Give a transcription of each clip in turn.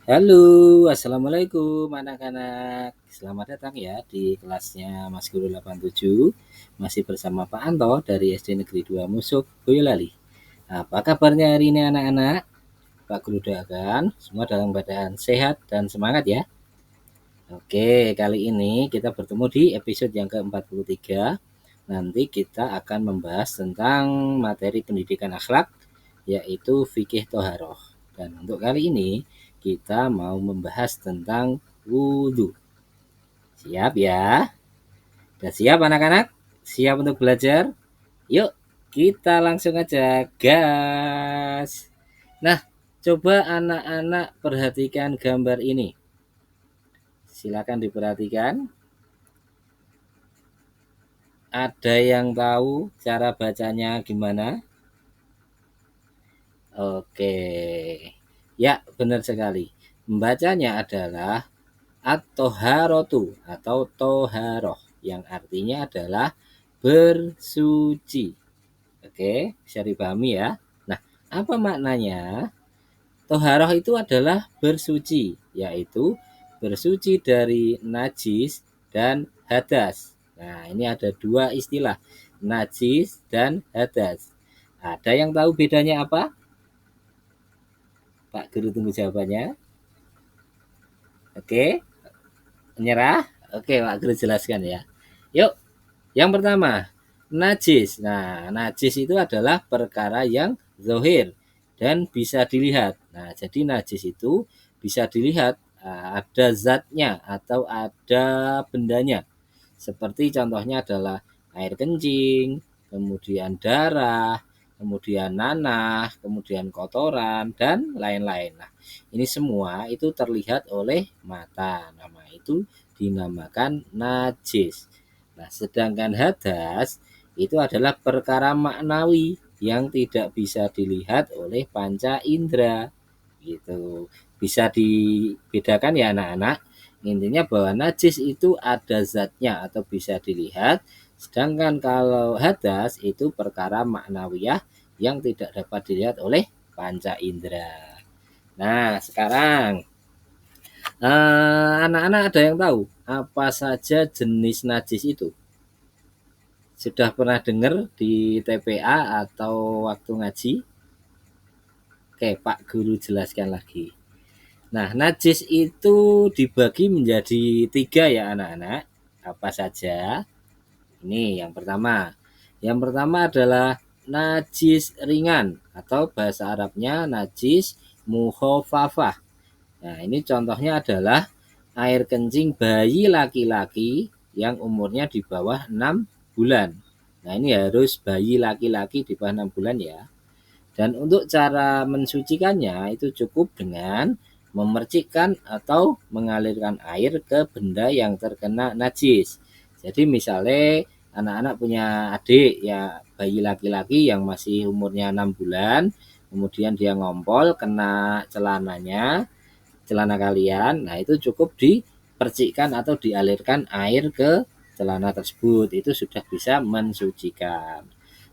Halo, assalamualaikum anak-anak. Selamat datang ya di kelasnya Mas Guru 87. Masih bersama Pak Anto dari SD Negeri 2 Musuk, Boyolali. Apa kabarnya hari ini anak-anak? Pak Guru doakan semua dalam keadaan sehat dan semangat ya. Oke, kali ini kita bertemu di episode yang ke-43. Nanti kita akan membahas tentang materi pendidikan akhlak, yaitu fikih toharoh. Dan untuk kali ini kita mau membahas tentang wudhu. Siap ya? Sudah siap anak-anak? Siap untuk belajar? Yuk kita langsung aja gas. Nah, coba anak-anak perhatikan gambar ini. Silakan diperhatikan. Ada yang tahu cara bacanya gimana? Oke. Ya, benar sekali. Membacanya adalah at-toharotu atau toharoh yang artinya adalah bersuci. Oke, bisa dipahami ya. Nah, apa maknanya? Toharoh itu adalah bersuci, yaitu bersuci dari najis dan hadas. Nah, ini ada dua istilah, najis dan hadas. Ada yang tahu bedanya apa? Pak Guru tunggu jawabannya. Oke, menyerah? Oke, Pak Guru jelaskan ya. Yuk, yang pertama, najis. Nah, najis itu adalah perkara yang zohir dan bisa dilihat. Nah, jadi najis itu bisa dilihat, ada zatnya atau ada bendanya. Seperti contohnya adalah air kencing, kemudian darah, kemudian nanah, kemudian kotoran, dan lain-lain. Nah, ini semua itu terlihat oleh mata. Nama itu dinamakan najis. Nah, sedangkan hadas itu adalah perkara maknawi yang tidak bisa dilihat oleh panca indera. Gitu. Bisa dibedakan ya anak-anak. Intinya bahwa najis itu ada zatnya atau bisa dilihat, sedangkan kalau hadas itu perkara maknawiyah yang tidak dapat dilihat oleh panca indera. Nah, sekarang anak-anak ada yang tahu apa saja jenis najis itu? Sudah pernah dengar di TPA atau waktu ngaji? Oke, Pak Guru jelaskan lagi. Nah, najis itu dibagi menjadi 3 ya anak-anak. Apa saja? Ini yang pertama. Yang pertama adalah najis ringan atau bahasa Arabnya najis mukhafafah. Nah, ini contohnya adalah air kencing bayi laki-laki yang umurnya di bawah 6 bulan. Nah, ini harus bayi laki-laki di bawah 6 bulan ya. Dan untuk cara mensucikannya itu cukup dengan memercikkan atau mengalirkan air ke benda yang terkena najis. Jadi misalnya anak-anak punya adik ya bayi laki-laki yang masih umurnya 6 bulan, kemudian dia ngompol kena celananya, celana kalian, nah itu cukup dipercikkan atau dialirkan air ke celana tersebut, itu sudah bisa mensucikan.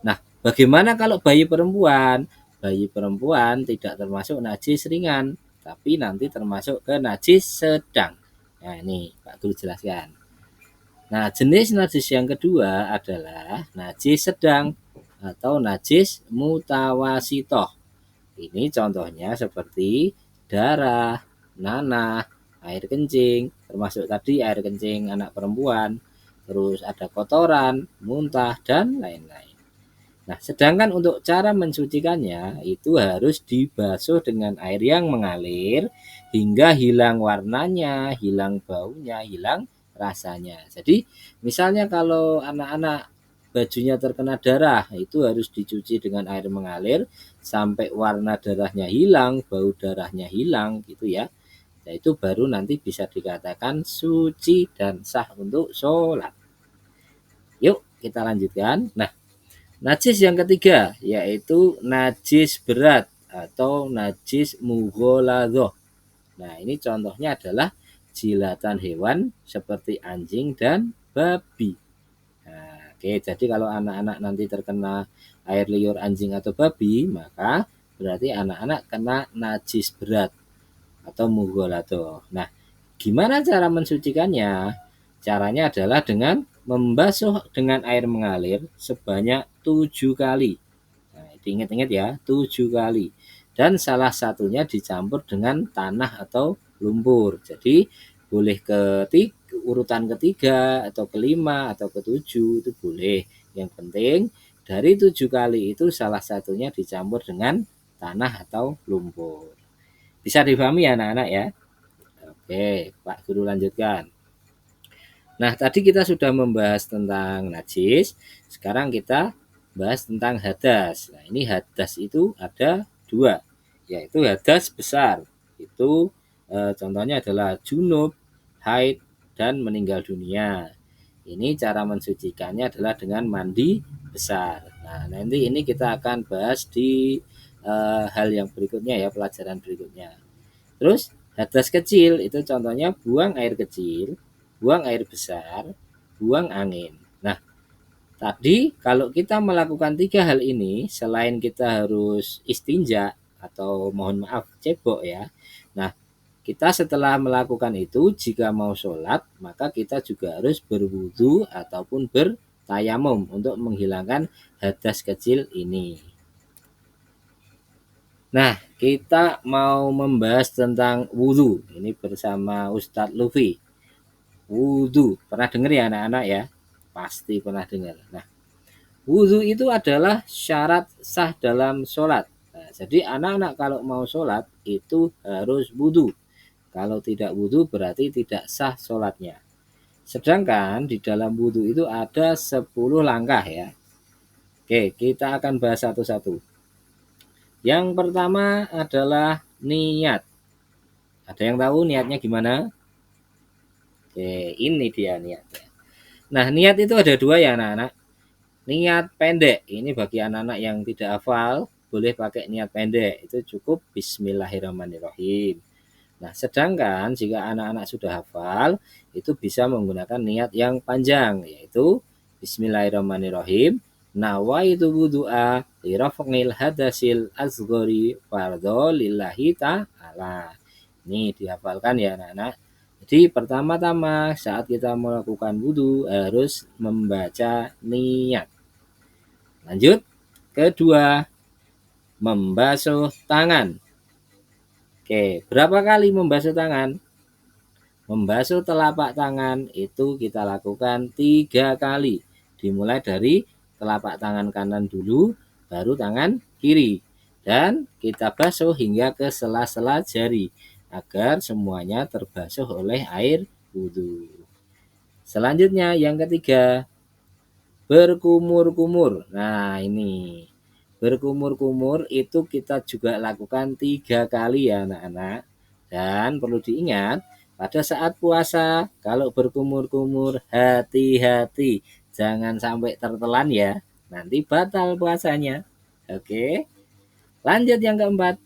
Nah, bagaimana kalau bayi perempuan? Bayi perempuan tidak termasuk najis ringan, tapi nanti termasuk ke najis sedang. Nah, ini Pak Guru jelaskan. Nah, jenis najis yang kedua adalah najis sedang atau najis mutawasitoh. Ini contohnya seperti darah, nanah, air kencing, termasuk tadi air kencing anak perempuan, terus ada kotoran, muntah, dan lain-lain. Nah, sedangkan untuk cara mensucikannya itu harus dibasuh dengan air yang mengalir hingga hilang warnanya, hilang baunya, hilang rasanya. Jadi, misalnya kalau anak-anak bajunya terkena darah, itu harus dicuci dengan air mengalir sampai warna darahnya hilang, bau darahnya hilang gitu ya. Nah, itu baru nanti bisa dikatakan suci dan sah untuk sholat. Yuk, kita lanjutkan. Nah, najis yang ketiga yaitu najis berat atau najis mughaladhah. Nah, ini contohnya adalah jilatan hewan seperti anjing dan babi. Nah, oke, jadi kalau anak-anak nanti terkena air liur anjing atau babi, maka berarti anak-anak kena najis berat. atau mughalladhah. Nah, gimana cara mensucikannya? Caranya adalah dengan membasuh dengan air mengalir sebanyak 7 kali. Nah, diingat-ingat ya, 7 kali. Dan salah satunya dicampur dengan tanah atau lumpur. Jadi boleh urutan ketiga atau kelima atau ketujuh itu boleh. Yang penting dari 7 kali itu salah satunya dicampur dengan tanah atau lumpur. Bisa dipahami ya anak-anak ya? Oke, Pak Guru lanjutkan. Nah, tadi kita sudah membahas tentang najis. Sekarang kita bahas tentang hadas. Nah, ini hadas itu ada dua, yaitu hadas besar. Itu contohnya adalah junub, haid, dan meninggal dunia. Ini cara mensucikannya adalah dengan mandi besar. Nah, nanti ini kita akan bahas di hal yang berikutnya ya, pelajaran berikutnya. Terus hadas kecil itu contohnya buang air kecil, buang air besar, buang angin. Nah, tadi kalau kita melakukan 3 hal ini, selain kita harus istinja atau mohon maaf cebok ya. Nah, kita setelah melakukan itu jika mau sholat, maka kita juga harus berwudu ataupun bertayamum untuk menghilangkan hadas kecil ini. Nah, kita mau membahas tentang wudhu. Ini bersama Ustadz Luffy. Wudhu, pernah dengar ya anak-anak ya? Pasti pernah dengar. Nah, wudhu itu adalah syarat sah dalam sholat. Nah, jadi anak-anak kalau mau sholat itu harus wudhu. Kalau tidak wudhu berarti tidak sah sholatnya. Sedangkan di dalam wudhu itu ada 10 langkah ya. Oke, kita akan bahas satu-satu. Yang pertama adalah niat. Ada yang tahu niatnya gimana? Oke, ini dia niatnya. Nah, niat itu ada dua ya anak-anak. Niat pendek, ini bagi anak-anak yang tidak hafal, boleh pakai niat pendek. Itu cukup Bismillahirrahmanirrahim. Nah, sedangkan jika anak-anak sudah hafal, itu bisa menggunakan niat yang panjang, yaitu Bismillahirrahmanirrahim. Nawaitu wudu'a lirafqil hadasil asghari fardhu lillahi ta'ala. Ini dihafalkan ya anak-anak. Jadi pertama-tama saat kita melakukan wudhu harus membaca niat. Lanjut, kedua, membasuh tangan. Oke, berapa kali membasuh tangan? Membasuh telapak tangan itu kita lakukan 3 kali. Dimulai dari telapak tangan kanan dulu, baru tangan kiri. Dan kita basuh hingga ke sela-sela jari agar semuanya terbasuh oleh air wudhu. Selanjutnya yang ketiga, berkumur-kumur. Nah, ini berkumur-kumur itu kita juga lakukan 3 kali ya anak-anak. Dan perlu diingat, pada saat puasa kalau berkumur-kumur hati-hati, jangan sampai tertelan ya. Nanti batal puasanya. Oke. Lanjut yang keempat,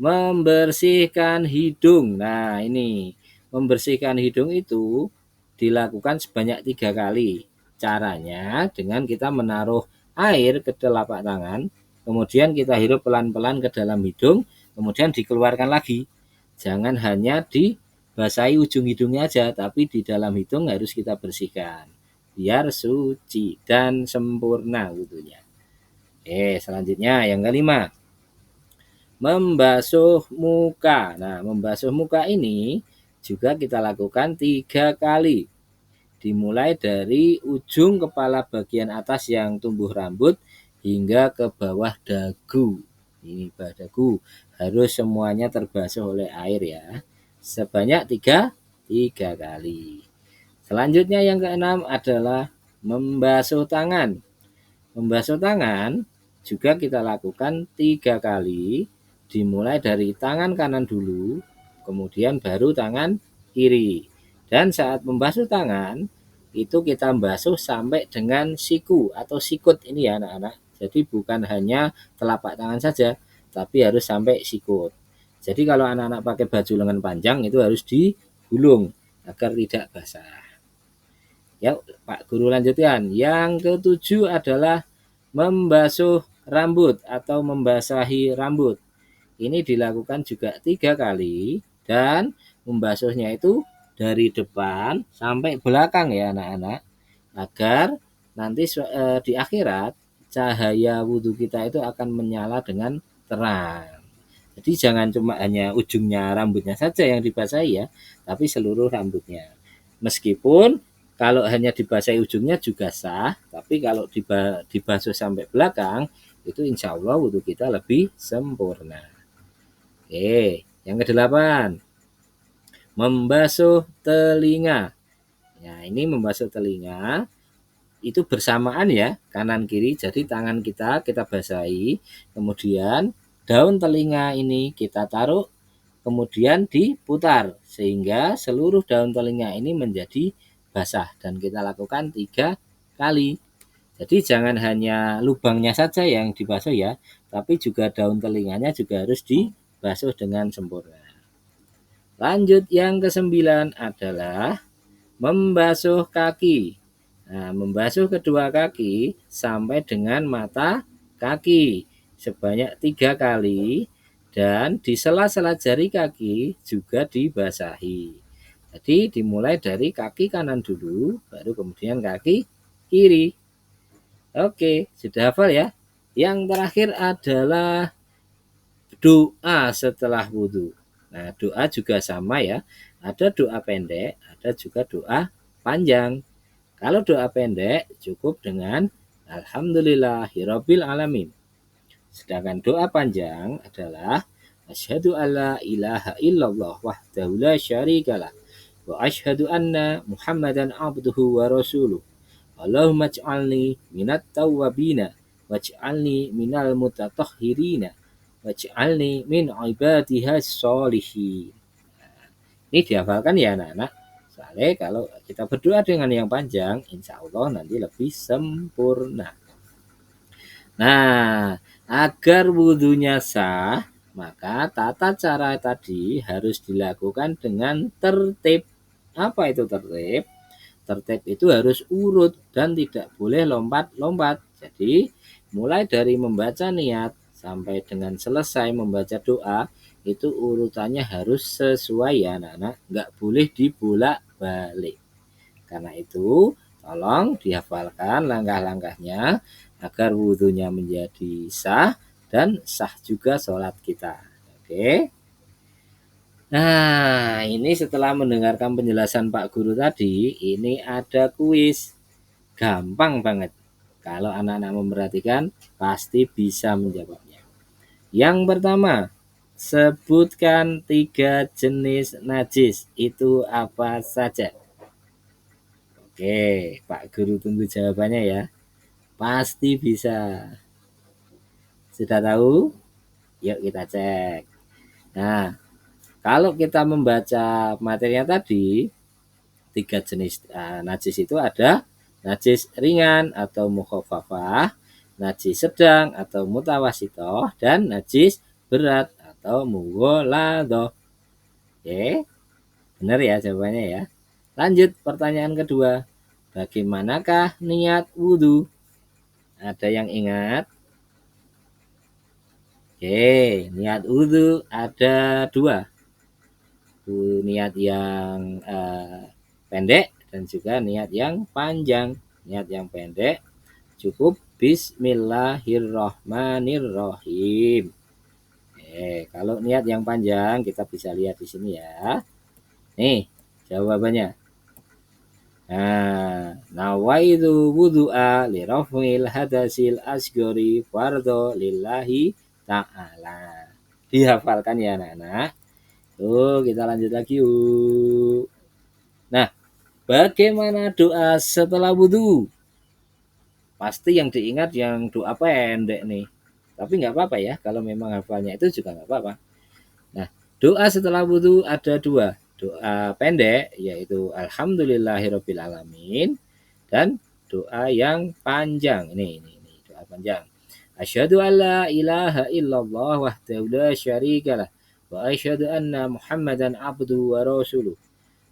membersihkan hidung. Nah, ini membersihkan hidung itu dilakukan sebanyak 3 kali. Caranya dengan kita menaruh air ke telapak tangan, kemudian kita hirup pelan-pelan ke dalam hidung, kemudian dikeluarkan lagi. Jangan hanya dibasahi ujung hidungnya aja, tapi di dalam hidung harus kita bersihkan biar suci dan sempurna wudhunya. Selanjutnya yang kelima, membasuh muka. Nah, membasuh muka ini juga kita lakukan 3 kali. Dimulai dari ujung kepala bagian atas yang tumbuh rambut hingga ke bawah dagu. Ini bawah dagu. Harus semuanya terbasuh oleh air ya. Sebanyak 3 kali. Selanjutnya yang keenam adalah membasuh tangan. Membasuh tangan juga kita lakukan 3 kali. Dimulai dari tangan kanan dulu, kemudian baru tangan kiri. Dan saat membasuh tangan, itu kita basuh sampai dengan siku atau sikut ini ya anak-anak. Jadi bukan hanya telapak tangan saja, tapi harus sampai sikut. Jadi kalau anak-anak pakai baju lengan panjang itu harus digulung agar tidak basah. Ya, Pak Guru lanjutkan. Yang ketujuh adalah membasuh rambut atau membasahi rambut. ini dilakukan juga 3 kali dan membasuhnya itu dari depan sampai belakang ya anak-anak, agar nanti di akhirat cahaya wudhu kita itu akan menyala dengan terang. Jadi jangan cuma hanya ujungnya rambutnya saja yang dibasahi ya, tapi seluruh rambutnya. Meskipun kalau hanya dibasahi ujungnya juga sah, tapi kalau dibasuh sampai belakang, itu insya Allah wudhu kita lebih sempurna. Oke, yang kedelapan, membasuh telinga. Ya, ini membasuh telinga itu bersamaan ya, kanan kiri. Jadi tangan kita basahi, kemudian daun telinga ini kita taruh, kemudian diputar sehingga seluruh daun telinga ini menjadi basah dan kita lakukan 3 kali. Jadi jangan hanya lubangnya saja yang dibasuh ya, tapi juga daun telinganya juga harus dibasuh dengan sempurna. Lanjut yang ke-9 adalah membasuh kaki. Nah, membasuh kedua kaki sampai dengan mata kaki sebanyak 3 kali dan di sela-sela jari kaki juga dibasahi. Jadi dimulai dari kaki kanan dulu, baru kemudian kaki kiri. Oke, sudah hafal ya? Yang terakhir adalah doa setelah wudhu. Nah, doa juga sama ya. Ada doa pendek, ada juga doa panjang. Kalau doa pendek cukup dengan Alhamdulillahirabbil alamin. Sedangkan doa panjang adalah asyhadu alla ilaha illallah wahdahu la syarikalah wa asyhadu anna Muhammadan abduhu wa rasuluh. Allahumma ij'alni minat tawwabina waj'alni minal mutatahhirina waj'alni min ibadihas sholihin. Ini dihafalkan ya anak-anak. Soalnya kalau kita berdoa dengan yang panjang, insya Allah nanti lebih sempurna. Nah, agar wudhunya sah, maka tata cara tadi harus dilakukan dengan tertib. Apa itu tertib? Tertib itu harus urut dan tidak boleh lompat-lompat. Jadi, mulai dari membaca niat sampai dengan selesai membaca doa, itu urutannya harus sesuai ya anak-anak, nggak boleh dibolak-balik. Karena itu, tolong dihafalkan langkah-langkahnya agar wudhunya menjadi sah dan sah juga sholat kita. Oke. Nah, ini setelah mendengarkan penjelasan Pak Guru tadi, ini ada kuis. Gampang banget. Kalau anak-anak memperhatikan, pasti bisa menjawabnya. Yang pertama, sebutkan 3 jenis najis. Itu apa saja? Oke, Pak Guru tunggu jawabannya ya. Pasti bisa. Sudah tahu? Yuk kita cek. Nah, kalau kita membaca materinya tadi, 3 jenis najis itu ada najis ringan atau mukhafafah, najis sedang atau mutawasitoh, dan najis berat atau mughaladhah. Oke, benar ya jawabannya ya. Lanjut pertanyaan kedua. Bagaimanakah niat wudhu? Ada yang ingat? Oke, niat wudhu ada 2. Niat yang pendek dan juga niat yang panjang. Niat yang pendek cukup Bismillahirrahmanirrahim. Kalau niat yang panjang kita bisa lihat di sini ya. Nih jawabannya. Nah, nawaitu wudu'a li raf'il hadasil asgori fardhu lillahi ta'ala. Dihafalkan ya anak-anak. Tuh, kita lanjut lagi yuk. Nah, bagaimana doa setelah wudhu? Pasti yang diingat yang doa pendek nih. Tapi nggak apa-apa ya, kalau memang hafalnya itu juga nggak apa-apa. Nah, doa setelah wudhu ada 2. Doa pendek, yaitu Alhamdulillahirabbil alamin, dan doa yang panjang. Ini doa panjang. Asyhadu alla ilaha illallah wahdahu la syarikalah wa asyhadu anna Muhammadan abduhu wa rasuluh.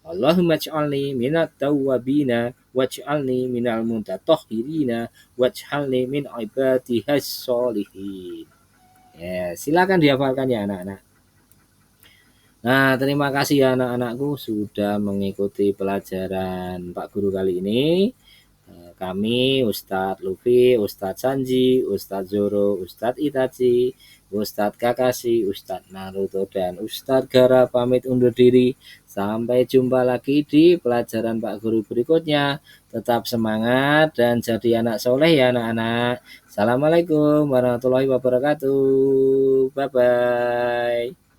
Allahumma ij'alni minat tawwabina waj'alni minal mutatahhirina waj'alni min ibadihas sholihin. Ya, silakan dihafalkan ya anak-anak. Nah, terima kasih ya anak-anakku sudah mengikuti pelajaran Pak Guru kali ini. Kami Ustadz Lufi, Ustadz Sanji, Ustadz Zoro, Ustadz Itachi, Ustadz Kakashi, Ustadz Naruto, dan Ustadz Gara pamit undur diri. Sampai jumpa lagi di pelajaran Pak Guru berikutnya. Tetap semangat dan jadi anak soleh ya anak-anak. Assalamualaikum warahmatullahi wabarakatuh. Bye-bye.